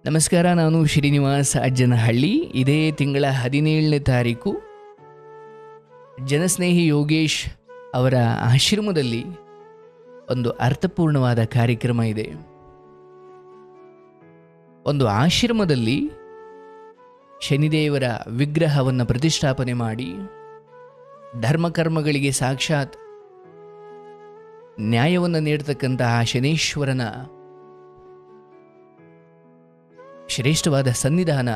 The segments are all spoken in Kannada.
ನಮಸ್ಕಾರ, ನಾನು ಶ್ರೀನಿವಾಸ್ ಅಜ್ಜನಹಳ್ಳಿ. ಇದೇ ತಿಂಗಳ 17ನೇ ತಾರೀಕು ಜನಸ್ನೇಹಿ ಯೋಗೇಶ್ ಅವರ ಆಶ್ರಮದಲ್ಲಿ ಒಂದು ಅರ್ಥಪೂರ್ಣವಾದ ಕಾರ್ಯಕ್ರಮ ಇದೆ. ಒಂದು ಆಶ್ರಮದಲ್ಲಿ ಶನಿದೇವರ ವಿಗ್ರಹವನ್ನು ಪ್ರತಿಷ್ಠಾಪನೆ ಮಾಡಿ ಧರ್ಮಕರ್ಮಗಳಿಗೆ ಸಾಕ್ಷಾತ್ ನ್ಯಾಯವನ್ನು ನೀಡತಕ್ಕಂತಹ ಶನೇಶ್ವರನ ಶ್ರೇಷ್ಠವಾದ ಸನ್ನಿಧಾನ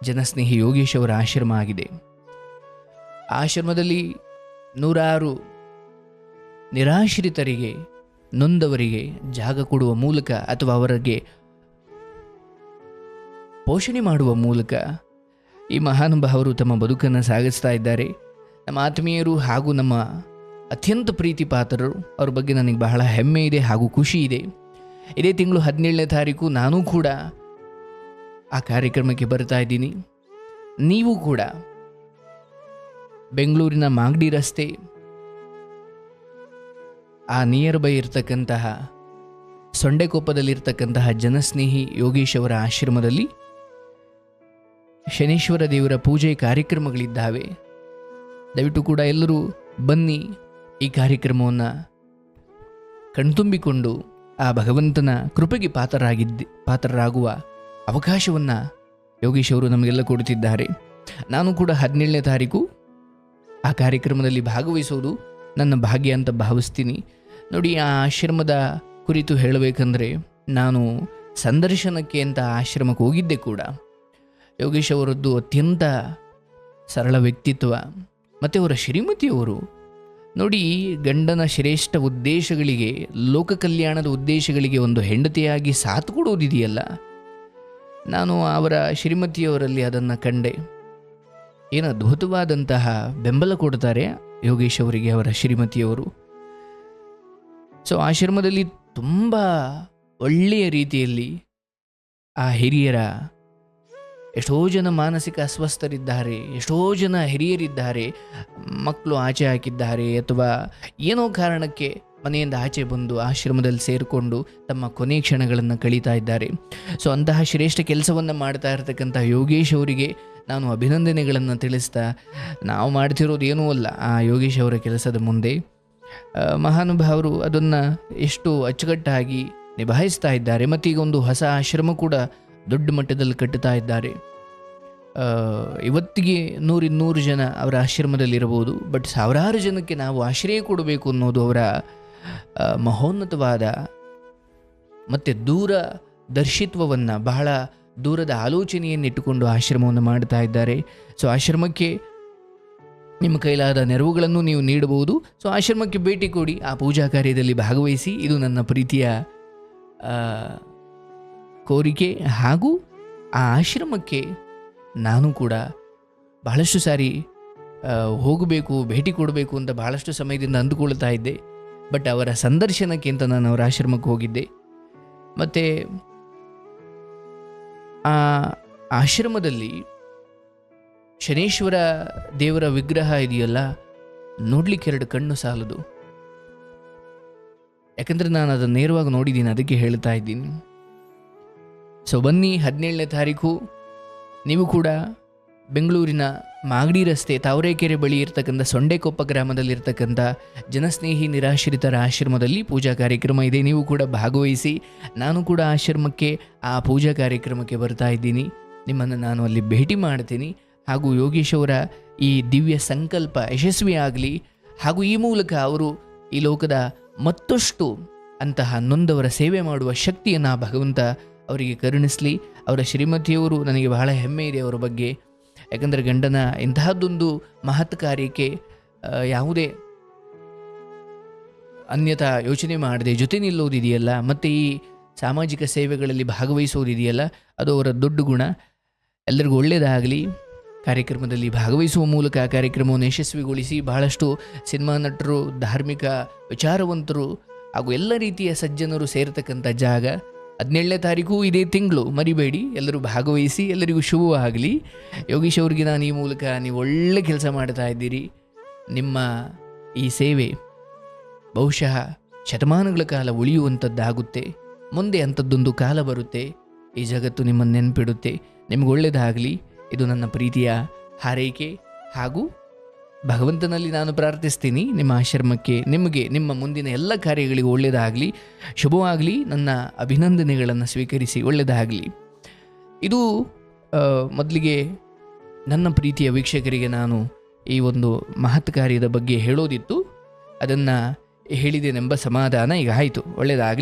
ಜನಸ್ನೇಹಿ ಯೋಗೇಶ್ ಅವರ ಆಶ್ರಮ ಆಗಿದೆ. ಆಶ್ರಮದಲ್ಲಿ ನೂರಾರು ನಿರಾಶ್ರಿತರಿಗೆ, ನೊಂದವರಿಗೆ ಜಾಗ ಕೊಡುವ ಮೂಲಕ ಅಥವಾ ಅವರಿಗೆ ಪೋಷಣೆ ಮಾಡುವ ಮೂಲಕ ಈ ಮಹಾನುಭಾವರು ತಮ್ಮ ಬದುಕನ್ನು ಸಾಗಿಸ್ತಾ ಇದ್ದಾರೆ. ನಮ್ಮ ಆತ್ಮೀಯರು ಹಾಗೂ ನಮ್ಮ ಅತ್ಯಂತ ಪ್ರೀತಿ ಪಾತ್ರರು, ಅವ್ರ ಬಗ್ಗೆ ನನಗೆ ಬಹಳ ಹೆಮ್ಮೆ ಇದೆ ಹಾಗೂ ಖುಷಿ ಇದೆ. ಇದೇ ತಿಂಗಳು 17ನೇ ತಾರೀಕು ನಾನು ಕೂಡ ಆ ಕಾರ್ಯಕ್ರಮಕ್ಕೆ ಬರ್ತಾ ಇದ್ದೀನಿ. ನೀವು ಕೂಡ ಬೆಂಗಳೂರಿನ ಮಾಗಡಿ ರಸ್ತೆ ಆ ನಿಯರ್ ಬೈ ಇರ್ತಕ್ಕಂತಹ ಸೊಂಡೆಕೊಪ್ಪದಲ್ಲಿರ್ತಕ್ಕಂತಹ ಜನಸ್ನೇಹಿ ಯೋಗೇಶ್ ಅವರ ಆಶ್ರಮದಲ್ಲಿ ಶನೇಶ್ವರ ದೇವರ ಪೂಜೆ ಕಾರ್ಯಕ್ರಮಗಳಿದ್ದಾವೆ. ದಯವಿಟ್ಟು ಕೂಡ ಎಲ್ಲರೂ ಬನ್ನಿ, ಈ ಕಾರ್ಯಕ್ರಮವನ್ನು ಕಣ್ತುಂಬಿಕೊಂಡು ಆ ಭಗವಂತನ ಕೃಪೆಗೆ ಪಾತ್ರರಾಗುವ ಅವಕಾಶವನ್ನು ಯೋಗೇಶ್ ಅವರು ನಮಗೆಲ್ಲ ಕೊಡುತ್ತಿದ್ದಾರೆ. ನಾನು ಕೂಡ 17ನೇ ತಾರೀಕು ಆ ಕಾರ್ಯಕ್ರಮದಲ್ಲಿ ಭಾಗವಹಿಸೋದು ನನ್ನ ಭಾಗ್ಯ ಅಂತ ಭಾವಿಸ್ತೀನಿ. ನೋಡಿ, ಆ ಆಶ್ರಮದ ಕುರಿತು ಹೇಳಬೇಕಂದ್ರೆ, ನಾನು ಸಂದರ್ಶನಕ್ಕೆ ಅಂತ ಆಶ್ರಮಕ್ಕೆ ಹೋಗಿದ್ದೆ ಕೂಡ. ಯೋಗೇಶ್ ಅವರದ್ದು ಅತ್ಯಂತ ಸರಳ ವ್ಯಕ್ತಿತ್ವ ಮತ್ತು ಅವರ ಶ್ರೀಮತಿಯವರು ನೋಡಿ, ಗಂಡನ ಶ್ರೇಷ್ಠ ಉದ್ದೇಶಗಳಿಗೆ, ಲೋಕ ಕಲ್ಯಾಣದ ಉದ್ದೇಶಗಳಿಗೆ ಒಂದು ಹೆಂಡತಿಯಾಗಿ ಸಾಥ್ ಕೊಡುವುದಿದೆಯಲ್ಲ, ನಾನು ಅವರ ಶ್ರೀಮತಿಯವರಲ್ಲಿ ಅದನ್ನು ಕಂಡೆ. ಏನು ಅದ್ಭುತವಾದಂತಹ ಬೆಂಬಲ ಕೊಡ್ತಾರೆ ಯೋಗೇಶ್ ಅವರಿಗೆ ಅವರ ಶ್ರೀಮತಿಯವರು. ಸೊ ಆಶ್ರಮದಲ್ಲಿ ತುಂಬ ಒಳ್ಳೆಯ ರೀತಿಯಲ್ಲಿ ಆ ಹಿರಿಯರ, ಎಷ್ಟೋ ಜನ ಮಾನಸಿಕ ಅಸ್ವಸ್ಥರಿದ್ದಾರೆ, ಎಷ್ಟೋ ಜನ ಹಿರಿಯರಿದ್ದಾರೆ, ಮಕ್ಕಳು ಆಚೆ ಹಾಕಿದ್ದಾರೆ ಅಥವಾ ಏನೋ ಕಾರಣಕ್ಕೆ ಮನೆಯಿಂದ ಆಚೆ ಬಂದು ಆಶ್ರಮದಲ್ಲಿ ಸೇರಿಕೊಂಡು ತಮ್ಮ ಕೊನೆ ಕ್ಷಣಗಳನ್ನು ಕಳೀತಾ ಇದ್ದಾರೆ. ಸೊ ಅಂತಹ ಶ್ರೇಷ್ಠ ಕೆಲಸವನ್ನು ಮಾಡ್ತಾ ಇರತಕ್ಕಂಥ ಯೋಗೇಶ್ ಅವರಿಗೆ ನಾನು ಅಭಿನಂದನೆಗಳನ್ನು ತಿಳಿಸ್ತಾ, ನಾವು ಮಾಡ್ತಿರೋದು ಏನೂ ಅಲ್ಲ ಆ ಯೋಗೇಶ್ ಅವರ ಕೆಲಸದ ಮುಂದೆ. ಮಹಾನುಭಾವರು ಅದನ್ನು ಎಷ್ಟು ಅಚ್ಚುಕಟ್ಟಾಗಿ ನಿಭಾಯಿಸ್ತಾ ಇದ್ದಾರೆ. ಮತ್ತೀಗ ಒಂದು ಹೊಸ ಆಶ್ರಮ ಕೂಡ ದೊಡ್ಡ ಮಟ್ಟದಲ್ಲಿ ಕಟ್ಟುತ್ತಾ ಇದ್ದಾರೆ. ಇವತ್ತಿಗೆ 100-200 ಜನ ಅವರ ಆಶ್ರಮದಲ್ಲಿರಬಹುದು, ಬಟ್ ಸಾವಿರಾರು ಜನಕ್ಕೆ ನಾವು ಆಶ್ರಯ ಕೊಡಬೇಕು ಅನ್ನೋದು ಅವರ ಮಹೋನ್ನತವಾದ ಮತ್ತು ದೂರದರ್ಶಿತ್ವವನ್ನು, ಬಹಳ ದೂರದ ಆಲೋಚನೆಯನ್ನಿಟ್ಟುಕೊಂಡು ಆಶ್ರಮವನ್ನು ಮಾಡ್ತಾ ಇದ್ದಾರೆ. ಸೊ ಆಶ್ರಮಕ್ಕೆ ನಿಮ್ಮ ಕೈಲಾದ ನೆರವುಗಳನ್ನು ನೀವು ನೀಡಬಹುದು. ಸೊ ಆಶ್ರಮಕ್ಕೆ ಭೇಟಿ ಕೊಡಿ, ಆ ಪೂಜಾ ಕಾರ್ಯದಲ್ಲಿ ಭಾಗವಹಿಸಿ. ಇದು ನನ್ನ ಪ್ರೀತಿಯ ಕೋರಿಕೆ. ಹಾಗೂ ಆ ಆಶ್ರಮಕ್ಕೆ ನಾನು ಕೂಡ ಬಹಳಷ್ಟು ಸಾರಿ ಹೋಗಬೇಕು, ಭೇಟಿ ಕೊಡಬೇಕು ಅಂತ ಬಹಳಷ್ಟು ಸಮಯದಿಂದ ಅಂದುಕೊಳ್ತಾ ಇದ್ದೆ. ಬಟ್ ಅವರ ಸಂದರ್ಶನಕ್ಕೆ ಅಂತ ನಾನು ಅವರ ಆಶ್ರಮಕ್ಕೆ ಹೋಗಿದ್ದೆ. ಮತ್ತು ಆ ಆಶ್ರಮದಲ್ಲಿ ಶನೇಶ್ವರ ದೇವರ ವಿಗ್ರಹ ಇದೆಯಲ್ಲ, ನೋಡ್ಲಿಕ್ಕೆ 2 ಕಣ್ಣು ಸಾಲದು. ಯಾಕಂದರೆ ನಾನು ಅದನ್ನು ನೇರವಾಗಿ ನೋಡಿದ್ದೀನಿ, ಅದಕ್ಕೆ ಹೇಳ್ತಾ ಇದ್ದೀನಿ. ಸೊ ಬನ್ನಿ, 17ನೇ ತಾರೀಕು ನೀವು ಕೂಡ ಬೆಂಗಳೂರಿನ ಮಾಗಡಿ ರಸ್ತೆ ತಾವರೆಕೆರೆ ಬಳಿ ಇರ್ತಕ್ಕಂಥ ಸೊಂಡೆಕೊಪ್ಪ ಗ್ರಾಮದಲ್ಲಿರ್ತಕ್ಕಂಥ ಜನಸ್ನೇಹಿ ನಿರಾಶ್ರಿತರ ಆಶ್ರಮದಲ್ಲಿ ಪೂಜಾ ಕಾರ್ಯಕ್ರಮ ಇದೆ. ನೀವು ಕೂಡ ಭಾಗವಹಿಸಿ. ನಾನು ಕೂಡ ಆಶ್ರಮಕ್ಕೆ, ಆ ಪೂಜಾ ಕಾರ್ಯಕ್ರಮಕ್ಕೆ ಬರ್ತಾ ಇದ್ದೀನಿ. ನಿಮ್ಮನ್ನು ನಾನು ಅಲ್ಲಿ ಭೇಟಿ ಮಾಡ್ತೀನಿ. ಹಾಗೂ ಯೋಗೇಶ್ ಅವರ ಈ ದಿವ್ಯ ಸಂಕಲ್ಪ ಯಶಸ್ವಿಯಾಗಲಿ. ಹಾಗೂ ಈ ಮೂಲಕ ಅವರು ಈ ಲೋಕದ ಮತ್ತಷ್ಟು ಅಂತಹ ನೊಂದವರ ಸೇವೆ ಮಾಡುವ ಶಕ್ತಿಯನ್ನು ಭಗವಂತ ಅವರಿಗೆ ಕರುಣಿಸಲಿ. ಅವರ ಶ್ರೀಮತಿಯವರು, ನನಗೆ ಬಹಳ ಹೆಮ್ಮೆ ಇದೆ ಅವರ ಬಗ್ಗೆ. ಯಾಕಂದರೆ ಗಂಡನ ಇಂತಹದ್ದೊಂದು ಮಹತ್ ಕಾರ್ಯಕ್ಕೆ ಯಾವುದೇ ಅನ್ಯತಾ ಯೋಚನೆ ಮಾಡದೆ ಜೊತೆ ನಿಲ್ಲೋದಿದೆಯಲ್ಲ, ಮತ್ತು ಈ ಸಾಮಾಜಿಕ ಸೇವೆಗಳಲ್ಲಿ ಭಾಗವಹಿಸೋದಿದೆಯಲ್ಲ, ಅದು ಅವರ ದೊಡ್ಡ ಗುಣ. ಎಲ್ಲರಿಗೂ ಒಳ್ಳೆಯದಾಗಲಿ. ಕಾರ್ಯಕ್ರಮದಲ್ಲಿ ಭಾಗವಹಿಸುವ ಮೂಲಕ ಆ ಕಾರ್ಯಕ್ರಮವನ್ನು ಯಶಸ್ವಿಗೊಳಿಸಿ ಬಹಳಷ್ಟು ಸಿನಿಮಾ ನಟರು, ಧಾರ್ಮಿಕ ವಿಚಾರವಂತರು ಹಾಗೂ ಎಲ್ಲ ರೀತಿಯ ಸಜ್ಜನರು ಸೇರತಕ್ಕಂಥ ಜಾಗ 17ನೇ ತಾರೀಕು ಇದೇ ತಿಂಗಳು, ಮರಿಬೇಡಿ. ಎಲ್ಲರೂ ಭಾಗವಹಿಸಿ. ಎಲ್ಲರಿಗೂ ಶುಭವಾಗಲಿ. ಯೋಗೀಶ್ ಅವ್ರಿಗೆ ನಾನು ಈ ಮೂಲಕ, ನೀವು ಒಳ್ಳೆ ಕೆಲಸ ಮಾಡ್ತಾ ಇದ್ದೀರಿ. ನಿಮ್ಮ ಈ ಸೇವೆ ಬಹುಶಃ ಶತಮಾನಗಳ ಕಾಲ ಉಳಿಯುವಂಥದ್ದಾಗುತ್ತೆ. ಮುಂದೆ ಅಂಥದ್ದೊಂದು ಕಾಲ ಬರುತ್ತೆ. ಈ ಜಗತ್ತು ನಿಮ್ಮನ್ನು ನೆನಪಿಡುತ್ತೆ. ನಿಮ್ಗೆ ಒಳ್ಳೆಯದಾಗಲಿ, ಇದು ನನ್ನ ಪ್ರೀತಿಯ ಹಾರೈಕೆ. ಹಾಗೂ ಭಗವಂತನಲ್ಲಿ ನಾನು ಪ್ರಾರ್ಥಿಸ್ತೀನಿ, ನಿಮ್ಮ ಆಶ್ರಮಕ್ಕೆ, ನಿಮಗೆ, ನಿಮ್ಮ ಮುಂದಿನ ಎಲ್ಲ ಕಾರ್ಯಗಳಿಗೂ ಒಳ್ಳೆಯದಾಗಲಿ, ಶುಭವಾಗಲಿ. ನನ್ನ ಅಭಿನಂದನೆಗಳನ್ನು ಸ್ವೀಕರಿಸಿ, ಒಳ್ಳೆಯದಾಗಲಿ. ಇದು ಮೊದಲಿಗೆ ನನ್ನ ಪ್ರೀತಿಯ ವೀಕ್ಷಕರಿಗೆ ನಾನು ಈ ಒಂದು ಮಹತ್ ಕಾರ್ಯದ ಬಗ್ಗೆ ಹೇಳೋದಿತ್ತು. ಅದನ್ನು ಹೇಳಿದ್ದೇನೆಂಬ ಸಮಾಧಾನ ಈಗ ಆಯಿತು. ಒಳ್ಳೆಯದಾಗಲಿ.